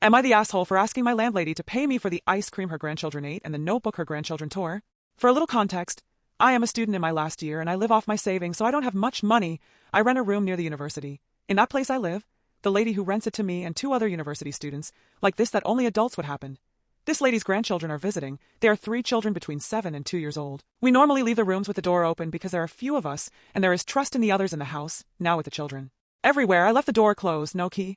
Am I the asshole for asking my landlady to pay me for the ice cream her grandchildren ate and the notebook her grandchildren tore? For a little context, I am a student in my last year and I live off my savings, so I don't have much money. I rent a room near the university. In that place I live, the lady who rents it to me and two other university students, like this that only adults would happen. This lady's grandchildren are visiting. They are 3 children between 7 and 2 years old. We normally leave the rooms with the door open because there are few of us and there is trust in the others in the house, now with the children. Everywhere I left the door closed, no key.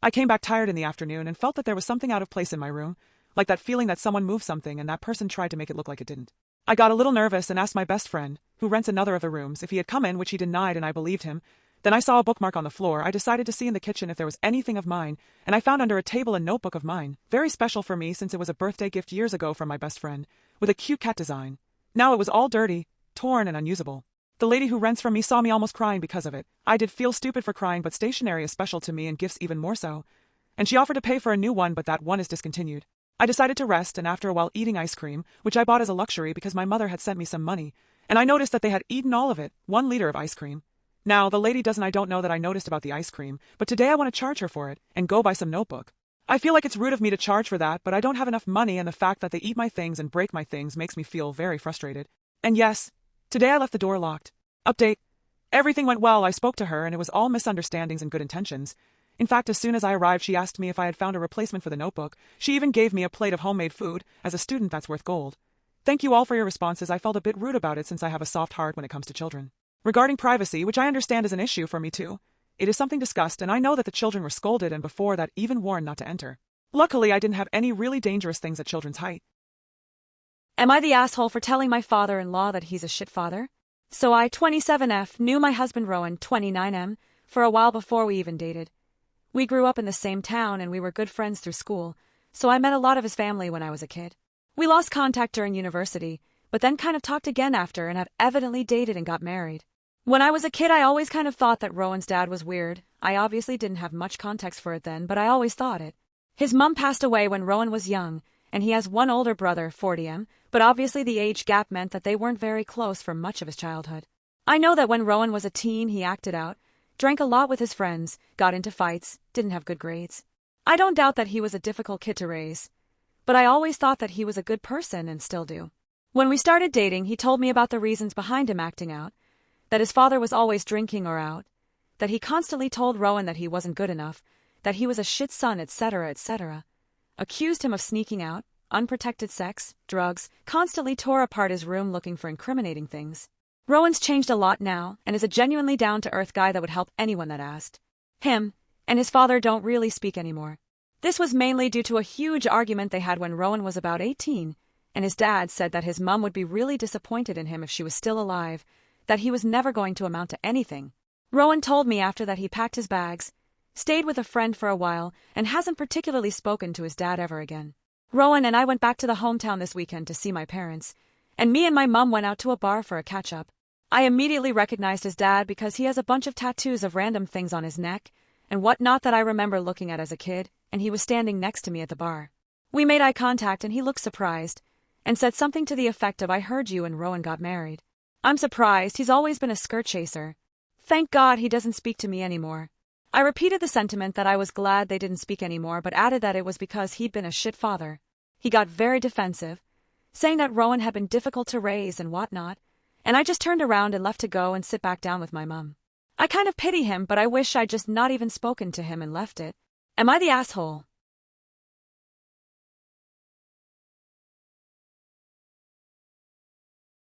I came back tired in the afternoon and felt that there was something out of place in my room, like that feeling that someone moved something and that person tried to make it look like it didn't. I got a little nervous and asked my best friend, who rents another of the rooms, if he had come in, which he denied, and I believed him. Then I saw a bookmark on the floor. I decided to see in the kitchen if there was anything of mine, and I found under a table a notebook of mine, very special for me since it was a birthday gift years ago from my best friend, with a cute cat design. Now it was all dirty, torn and unusable. The lady who rents from me saw me almost crying because of it. I did feel stupid for crying, but stationery is special to me and gifts even more so. And she offered to pay for a new one, but that one is discontinued. I decided to rest, and after a while eating ice cream, which I bought as a luxury because my mother had sent me some money, and I noticed that they had eaten all of it, 1 liter of ice cream. Now, the lady doesn't, I don't know that I noticed about the ice cream, but today I want to charge her for it, and go buy some notebook. I feel like it's rude of me to charge for that, but I don't have enough money, and the fact that they eat my things and break my things makes me feel very frustrated. And yes, today I left the door locked. Update. Everything went well. I spoke to her, and it was all misunderstandings and good intentions. In fact, as soon as I arrived, she asked me if I had found a replacement for the notebook. She even gave me a plate of homemade food. As a student, that's worth gold. Thank you all for your responses. I felt a bit rude about it since I have a soft heart when it comes to children. Regarding privacy, which I understand is an issue for me too, it is something discussed, and I know that the children were scolded and before that even warned not to enter. Luckily, I didn't have any really dangerous things at children's height. Am I the asshole for telling my father-in-law that he's a shit father? So I, 27F, knew my husband Rowan, 29M, for a while before we even dated. We grew up in the same town and we were good friends through school, so I met a lot of his family when I was a kid. We lost contact during university, but then kind of talked again after and have evidently dated and got married. When I was a kid, I always kind of thought that Rowan's dad was weird. I obviously didn't have much context for it then, but I always thought it. His mom passed away when Rowan was young, and he has one older brother, 40M, but obviously the age gap meant that they weren't very close for much of his childhood. I know that when Rowan was a teen, he acted out, drank a lot with his friends, got into fights, didn't have good grades. I don't doubt that he was a difficult kid to raise, but I always thought that he was a good person and still do. When we started dating, he told me about the reasons behind him acting out, that his father was always drinking or out, that he constantly told Rowan that he wasn't good enough, that he was a shit son, etc., etc. Accused him of sneaking out, unprotected sex, drugs, constantly tore apart his room looking for incriminating things. Rowan's changed a lot now and is a genuinely down-to-earth guy that would help anyone that asked. Him and his father don't really speak anymore. This was mainly due to a huge argument they had when Rowan was about 18, and his dad said that his mom would be really disappointed in him if she was still alive, that he was never going to amount to anything. Rowan told me after that he packed his bags, stayed with a friend for a while, and hasn't particularly spoken to his dad ever again. Rowan and I went back to the hometown this weekend to see my parents, and me and my mom went out to a bar for a catch-up. I immediately recognized his dad because he has a bunch of tattoos of random things on his neck and whatnot that I remember looking at as a kid, and he was standing next to me at the bar. We made eye contact and he looked surprised and said something to the effect of, "I heard you and Rowan got married." I'm surprised. He's always been a skirt chaser. Thank God he doesn't speak to me anymore. I repeated the sentiment that I was glad they didn't speak anymore, but added that it was because he'd been a shit father. He got very defensive, saying that Rowan had been difficult to raise and whatnot, and I just turned around and left to go and sit back down with my mom. I kind of pity him, but I wish I'd just not even spoken to him and left it. Am I the asshole?